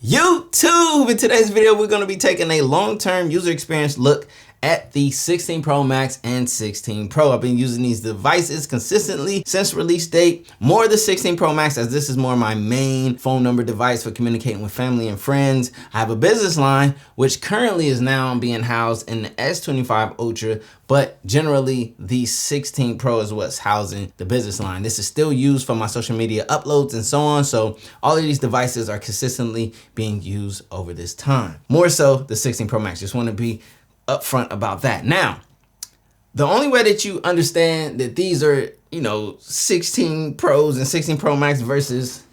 YouTube! In today's video, we're going to be taking a long-term user experience look at the 16 Pro Max and 16 Pro. I've been using these devices consistently since release date. More the 16 Pro Max, as this is more my main phone number device for communicating with family and friends. I have a business line, which currently is now being housed in the S25 Ultra, but generally the 16 Pro is what's housing the business line. This is still used for my social media uploads and so on. So all of these devices are consistently being used over this time. More so the 16 Pro Max. Just want to be upfront about that. Now, the only way that you understand that these are, 16 Pros and 16 Pro Max versus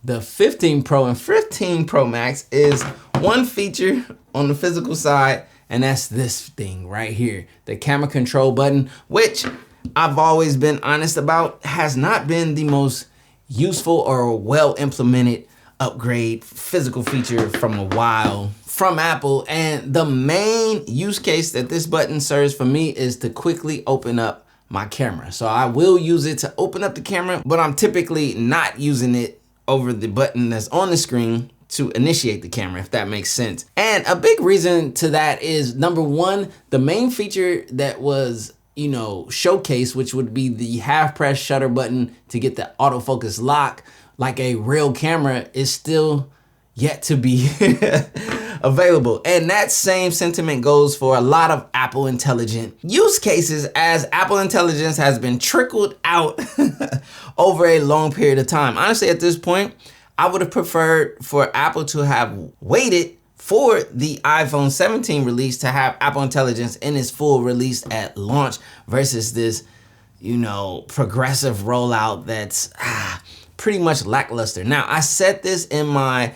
the 15 Pro and 15 Pro Max is one feature on the physical side, and that's this thing right here, the camera control button, which I've always been honest about has not been the most useful or well implemented upgrade physical feature from a while from Apple. And the main use case that this button serves for me is to quickly open up my camera. So I will use it to open up the camera, but I'm typically not using it over the button that's on the screen to initiate the camera, if that makes sense. And a big reason to that is, number one, the main feature that was showcased, which would be the half press shutter button to get the autofocus lock like a real camera, is still yet to be available. And that same sentiment goes for a lot of Apple Intelligent use cases, as Apple Intelligence has been trickled out over a long period of time. Honestly, at this point, I would have preferred for Apple to have waited for the iPhone 17 release to have Apple Intelligence in its full release at launch versus this, progressive rollout that's pretty much lackluster. Now, I said this in my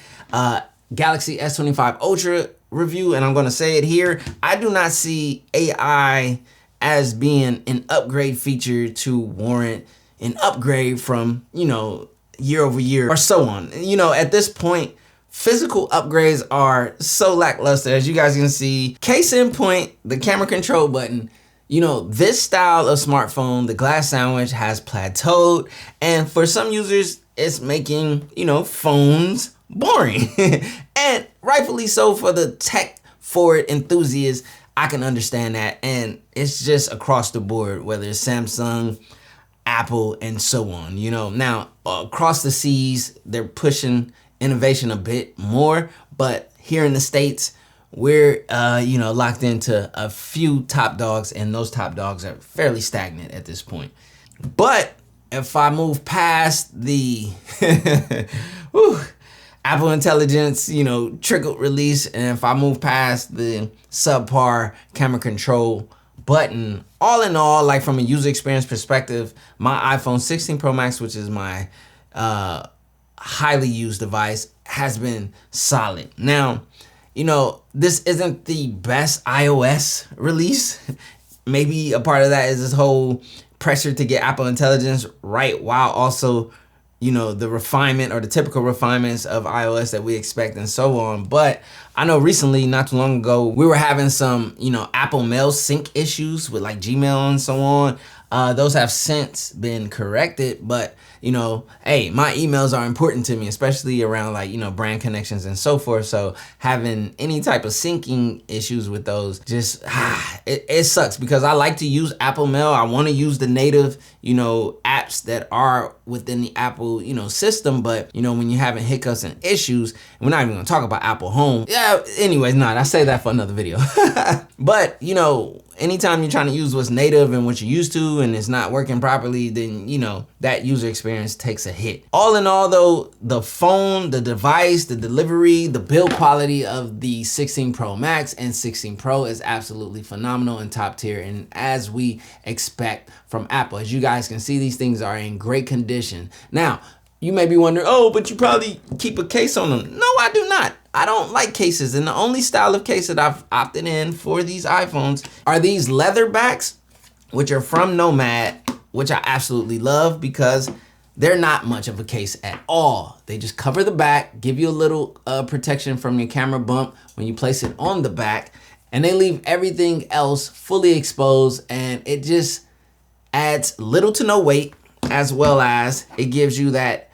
Galaxy S25 Ultra review, and I'm going to say it here. I do not see AI as being an upgrade feature to warrant an upgrade from, year over year or so on. At this point, physical upgrades are so lackluster, as you guys can see. Case in point, the camera control button. This style of smartphone, the glass sandwich, has plateaued, and for some users, it's making, phones boring. And rightfully so for the tech forward enthusiasts. I can understand that, and it's just across the board, whether it's Samsung, Apple, and so on. Now across the seas, they're pushing innovation a bit more, but here in the States, we're locked into a few top dogs, and those top dogs are fairly stagnant at this point. But if I move past the Apple Intelligence, trickled release, and if I move past the subpar camera control button, all in all, like from a user experience perspective, my iPhone 16 Pro Max, which is my highly used device, has been solid. Now, this isn't the best iOS release. Maybe a part of that is this whole pressure to get Apple Intelligence right, while also, the refinement or the typical refinements of iOS that we expect and so on. But I know recently, not too long ago, we were having some, Apple Mail sync issues with like Gmail and so on. Those have since been corrected, but hey, my emails are important to me, especially around like, brand connections and so forth. So having any type of syncing issues with those, just, it sucks, because I like to use Apple Mail. I want to use the native, apps that are within the Apple, system. But, when you're having hiccups and issues, and we're not even going to talk about Apple Home. Yeah, anyways, I say that for another video. But, anytime you're trying to use what's native and what you're used to and it's not working properly, then, that user experience takes a hit. All in all, though, the phone, the device, the delivery, the build quality of the 16 Pro Max and 16 Pro is absolutely phenomenal and top tier, and as we expect from Apple. As you guys can see, these things are in great condition. Now, you may be wondering, oh, but you probably keep a case on them. No, I do not. I don't like cases, and the only style of case that I've opted in for these iPhones are these leather backs, which are from Nomad, which I absolutely love because they're not much of a case at all. They just cover the back, give you a little protection from your camera bump when you place it on the back, and they leave everything else fully exposed, and it just adds little to no weight, as well as it gives you that,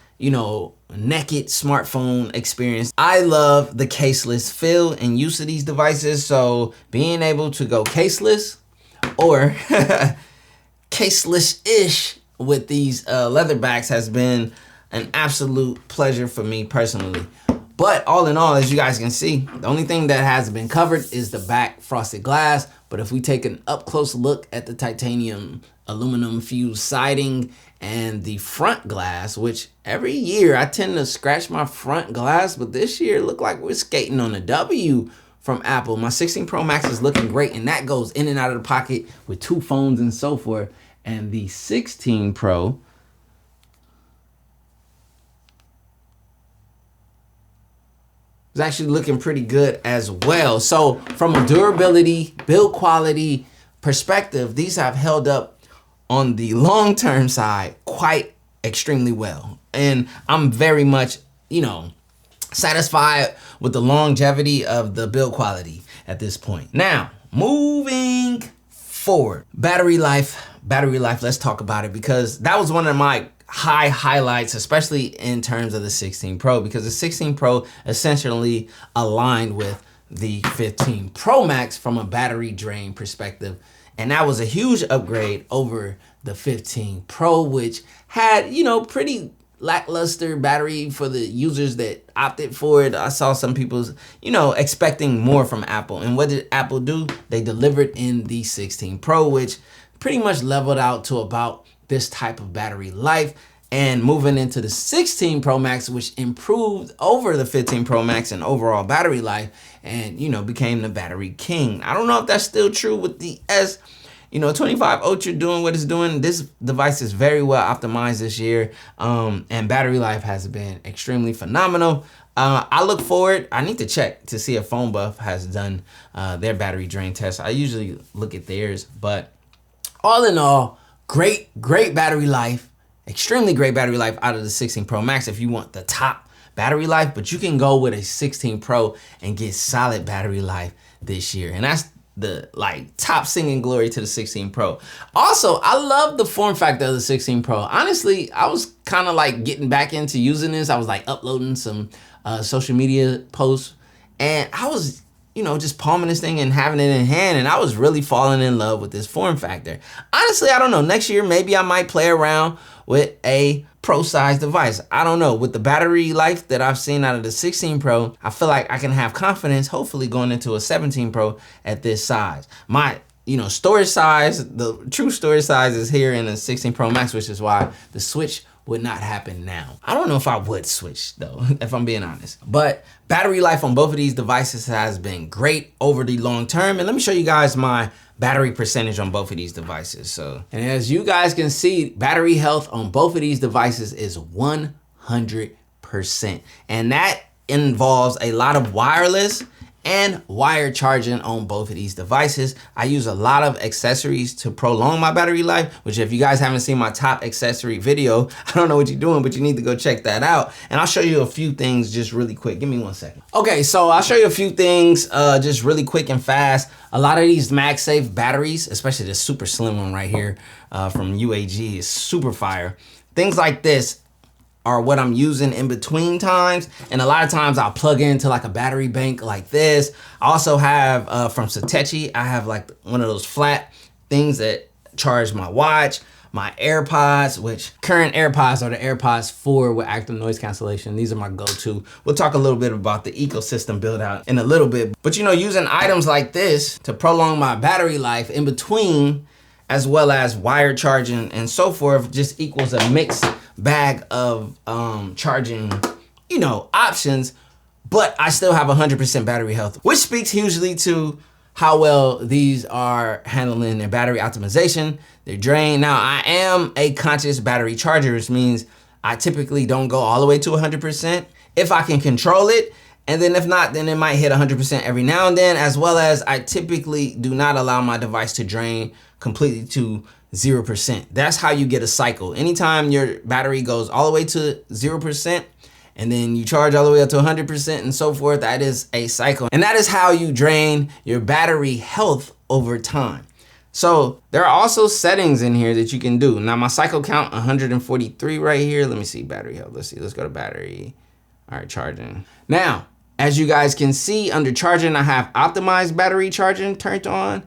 naked smartphone experience. I love the caseless feel and use of these devices. So being able to go caseless or caseless-ish with these leatherbacks has been an absolute pleasure for me personally. But all in all, as you guys can see, the only thing that has been covered is the back frosted glass. But if we take an up close look at the titanium aluminum fused siding and the front glass, which every year I tend to scratch my front glass, but this year it looked like we're skating on a W from Apple. My 16 Pro Max is looking great, and that goes in and out of the pocket with 2 phones and so forth. And the 16 Pro is actually looking pretty good as well. So from a durability, build quality perspective, these have held up on the long-term side quite extremely well. And I'm very much, satisfied with the longevity of the build quality at this point. Now, moving forward, battery life, let's talk about it, because that was one of my highlights, especially in terms of the 16 Pro, because the 16 Pro essentially aligned with the 15 Pro Max from a battery drain perspective. And that was a huge upgrade over the 15 Pro, which had, pretty lackluster battery for the users that opted for it. I saw some people, expecting more from Apple. And what did Apple do? They delivered in the 16 Pro, which pretty much leveled out to about this type of battery life. And moving into the 16 Pro Max, which improved over the 15 Pro Max and overall battery life, and became the battery king. I don't know if that's still true with the S. 25 Ultra doing what it's doing. This device is very well optimized this year, and battery life has been extremely phenomenal. I look forward. I need to check to see if Phone Buff has done their battery drain test. I usually look at theirs, but all in all, great battery life. Extremely great battery life out of the 16 Pro Max if you want the top battery life, but you can go with a 16 Pro and get solid battery life this year. And that's the top singing glory to the 16 Pro. Also, I love the form factor of the 16 Pro. Honestly, I was kind of getting back into using this. I was uploading some social media posts, and I was just palming this thing and having it in hand, and I was really falling in love with this form factor. Honestly, I don't know. Next year, maybe I might play around with a pro-size device. I don't know. With the battery life that I've seen out of the 16 Pro, I feel like I can have confidence, hopefully going into a 17 Pro at this size. My storage size, the true storage size is here in the 16 Pro Max, which is why the switch would not happen now. I don't know if I would switch though, if I'm being honest. But battery life on both of these devices has been great over the long term. And let me show you guys my battery percentage on both of these devices. And as you guys can see, battery health on both of these devices is 100%. And that involves a lot of wireless and wire charging on both of these devices. I use a lot of accessories to prolong my battery life, which if you guys haven't seen my top accessory video, I don't know what you're doing, but you need to go check that out. And I'll show you a few things just really quick. Give me 1 second. Okay, so I'll show you a few things just really quick and fast. A lot of these MagSafe batteries, especially this super slim one right here from UAG, is super fire. Things like this are what I'm using in between times. And a lot of times I'll plug into a battery bank like this. I also have from Satechi, I have one of those flat things that charge my watch, my AirPods, which current AirPods are the AirPods 4 with active noise cancellation. These are my go-to. We'll talk a little bit about the ecosystem build out in a little bit. But using items like this to prolong my battery life in between, as well as wire charging and so forth, just equals a mixed bag of charging, options, but I still have 100% battery health, which speaks hugely to how well these are handling their battery optimization, their drain. Now, I am a conscious battery charger, which means I typically don't go all the way to 100% if I can control it. And then if not, then it might hit 100% every now and then, as well as I typically do not allow my device to drain completely to 0%. That's how you get a cycle. Anytime your battery goes all the way to 0% and then you charge all the way up to 100% and so forth, that is a cycle. And that is how you drain your battery health over time. So there are also settings in here that you can do. Now my cycle count 143 right here. Let me see battery health. Let's see. Let's go to battery. All right, charging. Now, as you guys can see under charging, I have optimized battery charging turned on.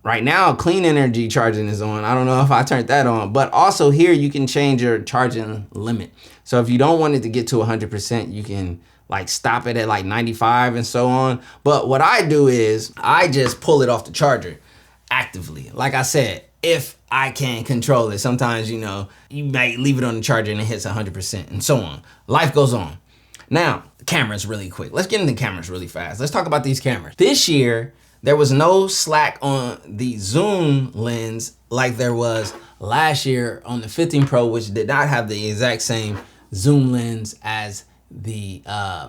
Right now, clean energy charging is on. I don't know if I turned that on, but also here you can change your charging limit. So if you don't want it to get to 100%, you can like stop it at like 95 and so on. But what I do is I just pull it off the charger actively. Like I said, if I can control it, sometimes, you know, you might leave it on the charger and it hits 100% and so on. Life goes on. Now, cameras really quick. Let's get into cameras really fast. Let's talk about these cameras. This year, there was no slack on the zoom lens like there was last year on the 15 Pro, which did not have the exact same zoom lens as the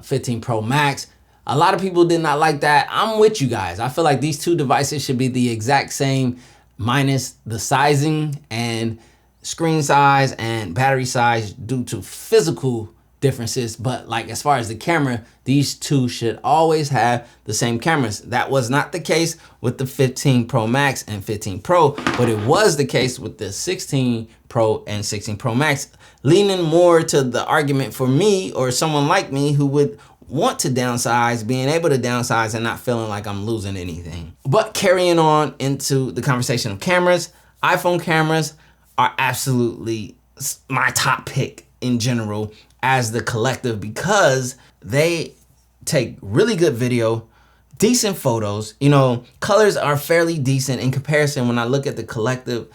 15 Pro Max. A lot of people did not like that. I'm with you guys. I feel like these two devices should be the exact same minus the sizing and screen size and battery size due to physical differences. But like as far as the camera, these two should always have the same cameras. That was not the case with the 15 Pro Max and 15 Pro, but it was the case with the 16 Pro and 16 Pro Max, leaning more to the argument for me or someone like me who would want to downsize, being able to downsize and not feeling like I'm losing anything. But carrying on into the conversation of cameras, iPhone cameras are absolutely my top pick in general as the collective because they take really good video, decent photos, you know, colors are fairly decent in comparison when I look at the collective,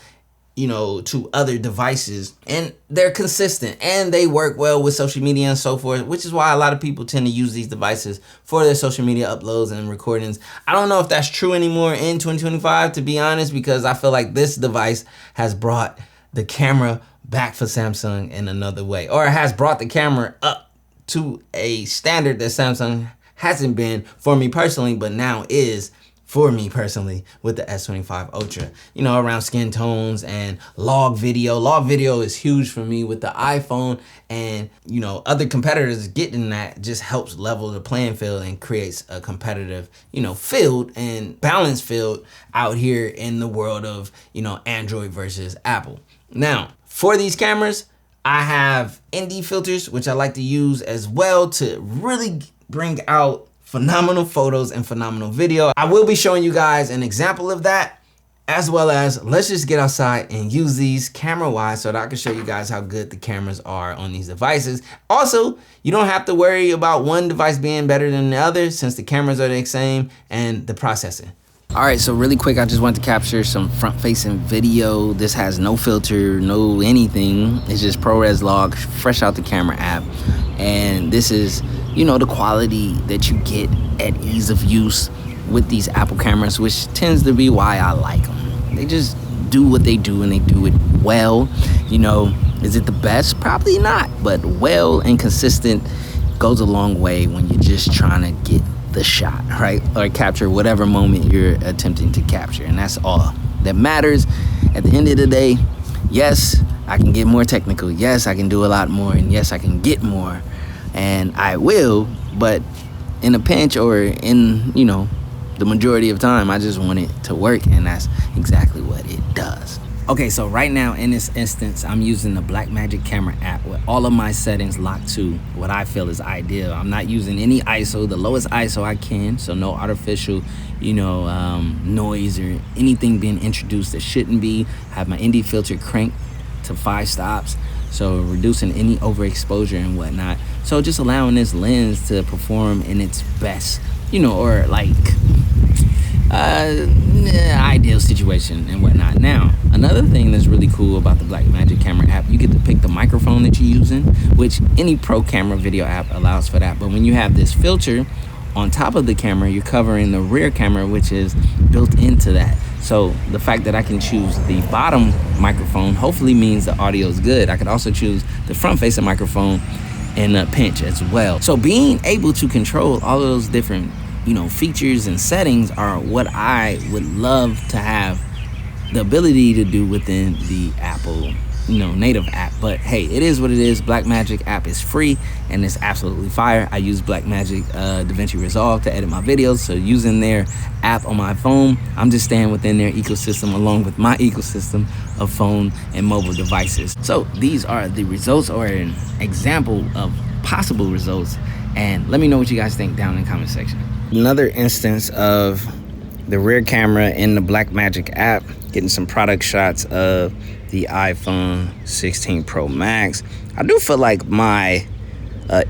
you know, to other devices, and they're consistent and they work well with social media and so forth, which is why a lot of people tend to use these devices for their social media uploads and recordings. I don't know if that's true anymore in 2025, to be honest, because I feel like this device has brought the camera back for Samsung in another way, or it has brought the camera up to a standard that Samsung hasn't been for me personally, but now is for me personally with the S25 Ultra, you know, around skin tones and log video. Log video is huge for me with the iPhone, and, you know, other competitors getting that just helps level the playing field and creates a competitive, you know, field and balanced field out here in the world of, you know, Android versus Apple. Now, for these cameras, I have ND filters, which I like to use as well to really bring out phenomenal photos and phenomenal video. I will be showing you guys an example of that, as well as let's just get outside and use these camera-wise so that I can show you guys how good the cameras are on these devices. Also, you don't have to worry about one device being better than the other since the cameras are the same and the processing. All right, so really quick, I just want to capture some front-facing video. This has no filter, no anything. It's just ProRes log, fresh out the camera app. And this is, you know, the quality that you get at ease of use with these Apple cameras, which tends to be why I like them. They just do what they do and they do it well. You know, is it the best? Probably not, but well and consistent goes a long way when you're just trying to get the shot, right? Or capture whatever moment you're attempting to capture. And that's all that matters. At the end of the day, yes, I can get more technical. Yes, I can do a lot more. And yes, I can get more. And I will, but in a pinch or in, you know, the majority of time, I just want it to work. And that's exactly what it does. Okay, so right now in this instance, I'm using the Blackmagic camera app with all of my settings locked to what I feel is ideal. I'm not using any ISO, the lowest ISO I can, so no artificial, you know, noise or anything being introduced that shouldn't be. I have my ND filter cranked to 5 stops, so reducing any overexposure and whatnot. So just allowing this lens to perform in its best, you know, or like ideal situation and whatnot. Now, another thing that's really cool about the Blackmagic camera app, you get to pick the microphone that you're using, which any pro camera video app allows for that. But when you have this filter on top of the camera, you're covering the rear camera, which is built into that. So the fact that I can choose the bottom microphone hopefully means the audio is good. I could also choose the front facing microphone in a pinch as well. So being able to control all of those different, you know, features and settings are what I would love to have the ability to do within the Apple native app. But hey, it is what it is. Blackmagic app is free and it's absolutely fire. I use Blackmagic DaVinci Resolve to edit my videos, so using their app on my phone, I'm just staying within their ecosystem along with my ecosystem of phone and mobile devices. So these are the results, or an example of possible results, and let me know what you guys think down in the comment section. Another instance of the rear camera in the Blackmagic app, getting some product shots of the iPhone 16 Pro Max. I do feel like my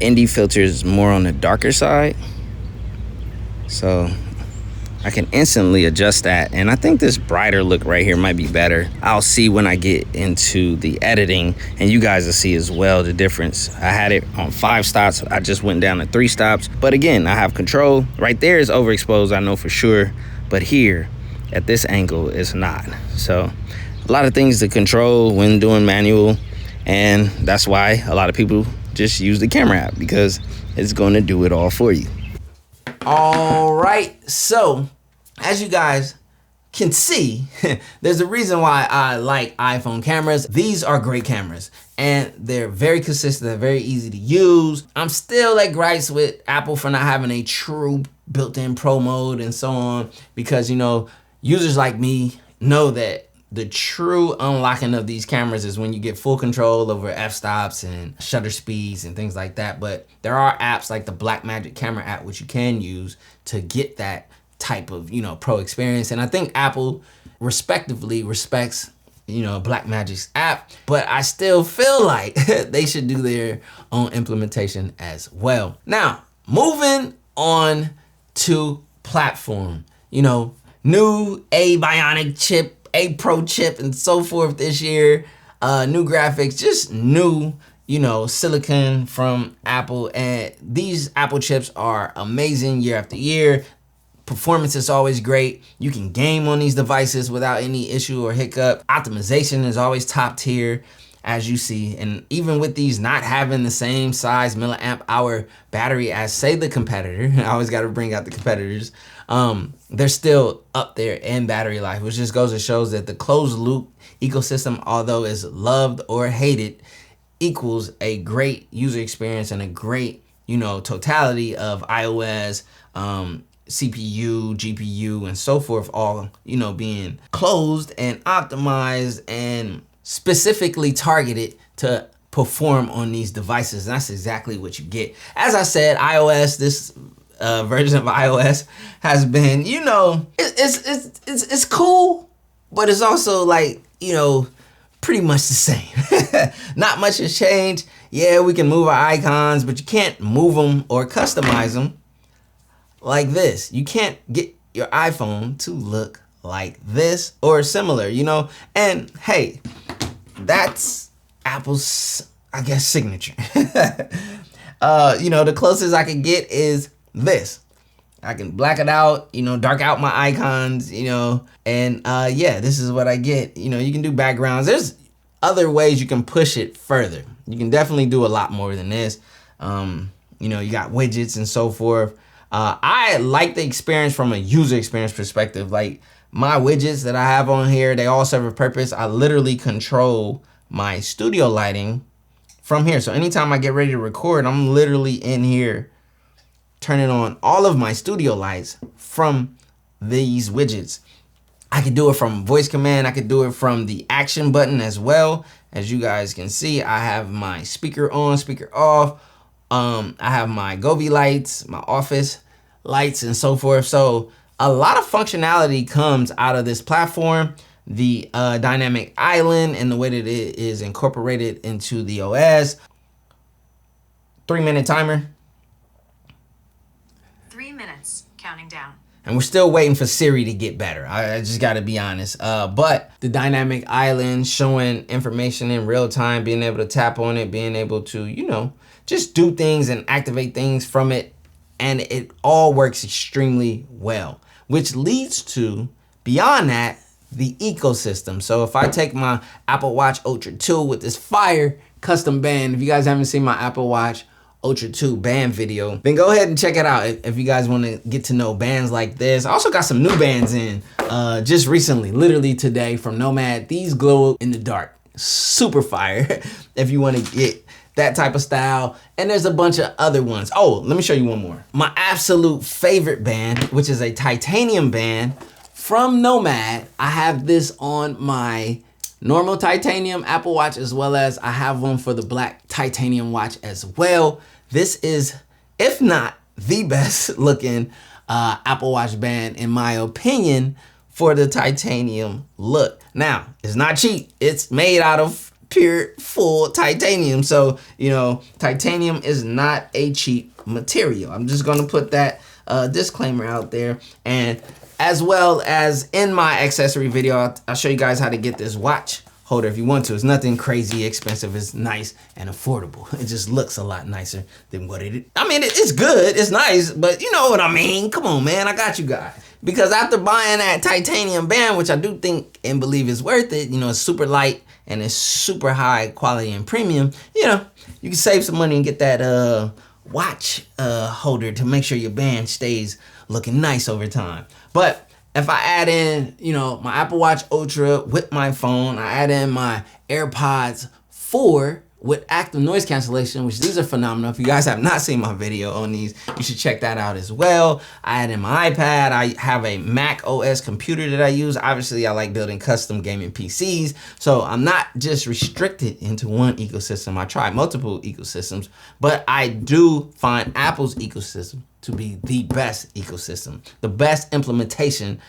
ND filter is more on the darker side, so I can instantly adjust that, and I think this brighter look right here might be better. I'll see when I get into the editing, and you guys will see as well the difference. I had it on 5 stops, I just went down to 3 stops, but again, I have control. Right there is overexposed, I know for sure, but here at this angle it's not. So a lot of things to control when doing manual, and that's why a lot of people just use the camera app, because it's going to do it all for you. All right, so as you guys can see, there's a reason why I like iPhone cameras. These are great cameras and they're very consistent, they're very easy to use. I'm still at gripes with Apple for not having a true built-in pro mode and so on, because users like me know that the true unlocking of these cameras is when you get full control over f-stops and shutter speeds and things like that. But there are apps like the Blackmagic camera app which you can use to get that type of pro experience, and I think Apple respectively respects Blackmagic's app, but I still feel like they should do their own implementation as well. Now, moving on to platform, new A Bionic chip, A Pro chip, and so forth this year, new graphics, just new silicon from Apple, and these Apple chips are amazing year after year. Performance is always great. You can game on these devices without any issue or hiccup. Optimization is always top tier, as you see. And even with these not having the same size milliamp hour battery as, say, the competitor, I always got to bring out the competitors, they're still up there in battery life, which just goes to shows that the closed loop ecosystem, although is loved or hated, equals a great user experience and a great, totality of iOS, CPU, GPU, and so forth, all, being closed and optimized and specifically targeted to perform on these devices. And that's exactly what you get. As I said, iOS, this version of iOS has been, it's cool, but it's also like, pretty much the same. Not much has changed. Yeah, we can move our icons, but you can't move them or customize them like this. You can't get your iPhone to look like this or similar, and hey, that's Apple's, I guess, signature. The closest I can get is this. I can black it out, dark out my icons, and yeah, this is what I get. You can do backgrounds. There's other ways you can push it further. You can definitely do a lot more than this. You got widgets and so forth. I like the experience from a user experience perspective. Like my widgets that I have on here, they all serve a purpose. I literally control my studio lighting from here. So anytime I get ready to record, I'm literally in here turning on all of my studio lights from these widgets. I could do it from voice command. I could do it from the action button as well. As you guys can see, I have my speaker on, speaker off. I have my Govee lights, my office lights, and so forth. So a lot of functionality comes out of this platform. The dynamic island and the way that it is incorporated into the OS. 3-minute timer. 3 minutes, counting down. And we're still waiting for Siri to get better. I just gotta be honest. But the dynamic island showing information in real time, being able to tap on it, being able to, just do things and activate things from it. And it all works extremely well, which leads to, beyond that, the ecosystem. So if I take my Apple Watch Ultra 2 with this fire custom band, if you guys haven't seen my Apple Watch Ultra 2 band video, then go ahead and check it out if you guys want to get to know bands like this. I also got some new bands in just recently, literally today, from Nomad. These glow in the dark. super fire if you want to get that type of style. And there's a bunch of other ones. Oh, let me show you one more. My absolute favorite band, which is a titanium band from Nomad. I have this on my normal titanium Apple Watch, as well as I have one for the black titanium watch as well. This is, if not the best looking Apple Watch band in my opinion for the titanium look. Now, it's not cheap. It's made out of pure full titanium. So, you know, titanium is not a cheap material. I'm just gonna put that disclaimer out there. And as well as in my accessory video, I'll show you guys how to get this watch holder if you want to. It's nothing crazy expensive. It's nice and affordable. It just looks a lot nicer than what it is. I mean, it's good, it's nice, but you know what I mean. Come on, man, I got you guys. Because after buying that titanium band, which I do think and believe is worth it, you know, it's super light and it's super high quality and premium, you know, you can save some money and get that watch holder to make sure your band stays looking nice over time. But if I add in, you know, my Apple Watch Ultra with my phone, I add in my AirPods 4 with active noise cancellation, which these are phenomenal. If you guys have not seen my video on these, you should check that out as well. I add in my iPad. I have a Mac OS computer that I use. Obviously, I like building custom gaming PCs. So I'm not just restricted into one ecosystem. I try multiple ecosystems, but I do find Apple's ecosystem to be the best ecosystem, the best implementation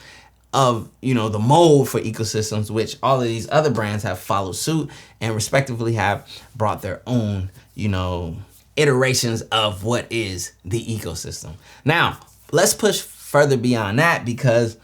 of, you know, the mold for ecosystems, which all of these other brands have followed suit and respectively have brought their own, you know, iterations of what is the ecosystem. Now, let's push further beyond that, because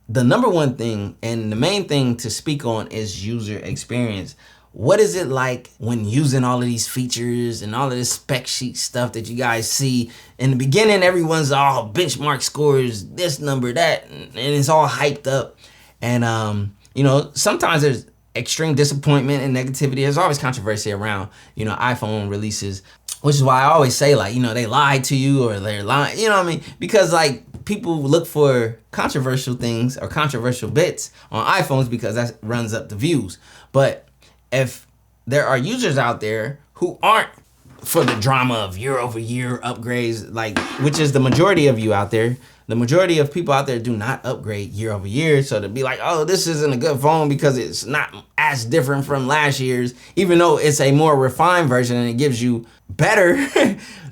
the number one thing and the main thing to speak on is user experience. What is it like when using all of these features and all of this spec sheet stuff that you guys see? In the beginning, everyone's all benchmark scores, this number, that, and it's all hyped up. And, you know, sometimes there's extreme disappointment and negativity. There's always controversy around, you know, iPhone releases, which is why I always say, like, you know, they lied to you or they're lying, you know what I mean? Because, like, people look for controversial things or controversial bits on iPhones because that runs up the views. But if there are users out there who aren't for the drama of year-over-year upgrades, like, which is the majority of you out there, the majority of people out there do not upgrade year-over-year. So to be like, oh, this isn't a good phone because it's not as different from last year's, even though it's a more refined version and it gives you better,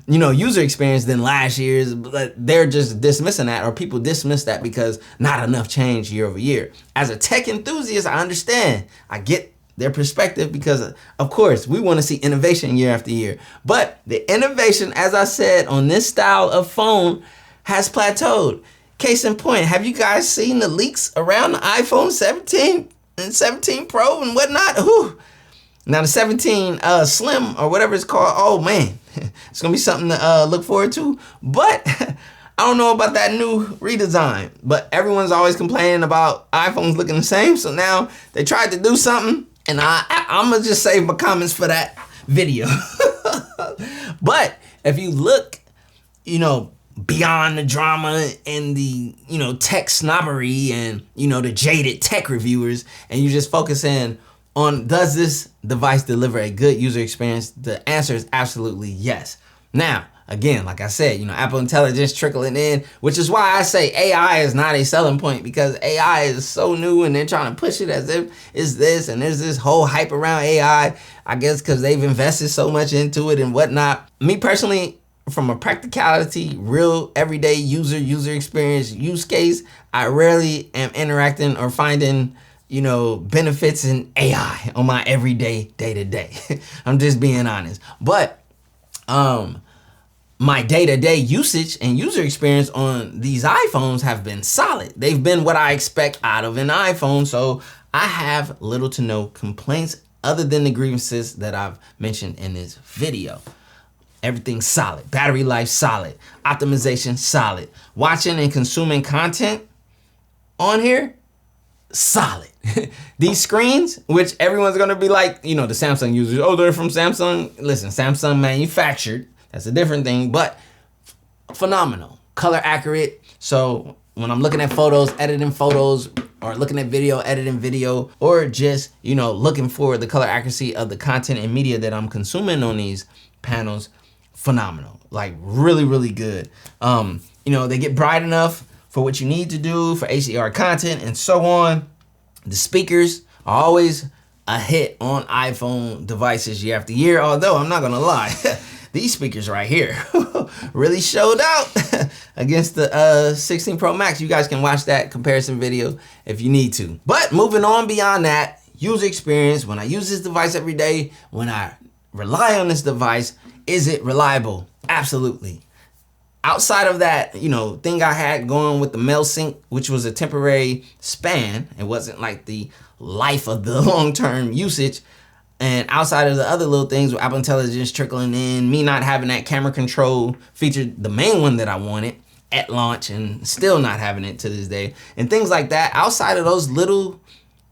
you know, user experience than last year's, but they're just dismissing that, or people dismiss that because not enough change year-over-year. As a tech enthusiast, I understand. I get their perspective because, of course, we want to see innovation year after year. But the innovation, as I said, on this style of phone has plateaued. Case in point, have you guys seen the leaks around the iPhone 17 and 17 Pro and whatnot? Whew. Now the 17 Slim or whatever it's called, oh man, it's gonna be something to look forward to. But I don't know about that new redesign, but everyone's always complaining about iPhones looking the same. So now they tried to do something, and I'm gonna just save my comments for that video. But if you look, you know, beyond the drama and the, you know, tech snobbery and, you know, the jaded tech reviewers, and you just focus in on, does this device deliver a good user experience? The answer is absolutely yes. Now, again, like I said, you know, Apple Intelligence trickling in, which is why I say AI is not a selling point, because AI is so new and they're trying to push it as if it's this, and there's this whole hype around AI, I guess because they've invested so much into it and whatnot. Me personally, from a practicality, real everyday user experience use case, I rarely am interacting or finding, you know, benefits in AI on my everyday day-to-day. I'm just being honest. But my day-to-day usage and user experience on these iPhones have been solid. They've been what I expect out of an iPhone. So I have little to no complaints other than the grievances that I've mentioned in this video. Everything's solid. Battery life solid. Optimization solid. Watching and consuming content on here, solid. These screens, which everyone's gonna be like, you know, the Samsung users, oh, they're from Samsung. Listen, Samsung manufactured. That's a different thing, but phenomenal. Color accurate. So when I'm looking at photos, editing photos, or looking at video, editing video, or just, you know, looking for the color accuracy of the content and media that I'm consuming on these panels, phenomenal. Like really, really good. You know, they get bright enough for what you need to do for HDR content and so on. The speakers are always a hit on iPhone devices year after year, although I'm not gonna lie, these speakers right here really showed out against the 16 Pro Max. You guys can watch that comparison video if you need to. But moving on beyond that, user experience, when I use this device every day, when I rely on this device, is it reliable? Absolutely. Outside of that, you know, thing I had going with the mail sync, which was a temporary span, it wasn't like the life of the long-term usage. And outside of the other little things with Apple Intelligence trickling in, me not having that camera control feature, the main one that I wanted at launch and still not having it to this day, and things like that, outside of those little,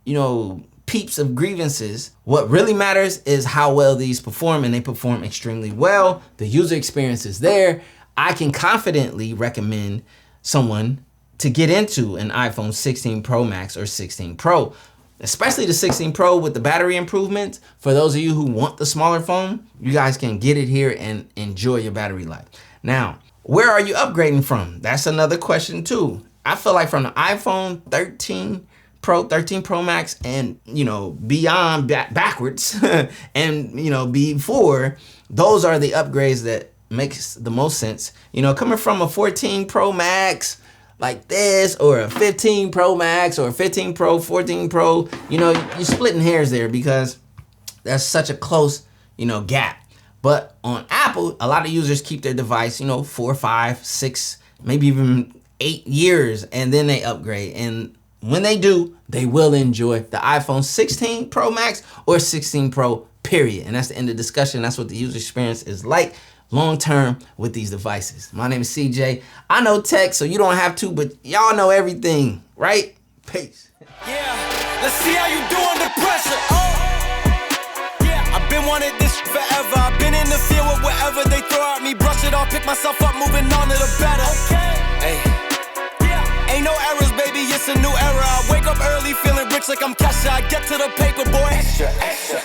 you know, peeps of grievances, what really matters is how well these perform, and they perform extremely well. The user experience is there. I can confidently recommend someone to get into an iPhone 16 Pro Max or 16 Pro, especially the 16 Pro with the battery improvements. For those of you who want the smaller phone, you guys can get it here and enjoy your battery life. Now, where are you upgrading from? That's another question too. I feel like from the iPhone 13 Pro Max and, you know, beyond backwards and, you know, before, those are the upgrades that makes the most sense. You know, coming from a 14 Pro Max like this, or a 15 Pro Max, or a 15 Pro, 14 Pro, you know, you're splitting hairs there because that's such a close, you know, gap. But on Apple, a lot of users keep their device, you know, 4, 5, 6, maybe even 8 years, and then they upgrade. And when they do, they will enjoy the iPhone 16 Pro Max or 16 Pro, period. And that's the end of the discussion. That's what the user experience is like long-term with these devices. My name is CJ. I know tech, so you don't have to, but y'all know everything, right? Peace. Yeah, let's see how you do under pressure. Yeah, I've been wanting this forever. I've been in the field with whatever they throw at me. Brush it off, pick myself up, moving on to the better. Hey, yeah, ain't no errors, baby, it's a new era. I wake up early, feeling rich like I'm Kesha. I get to the paper, boy. Extra, extra.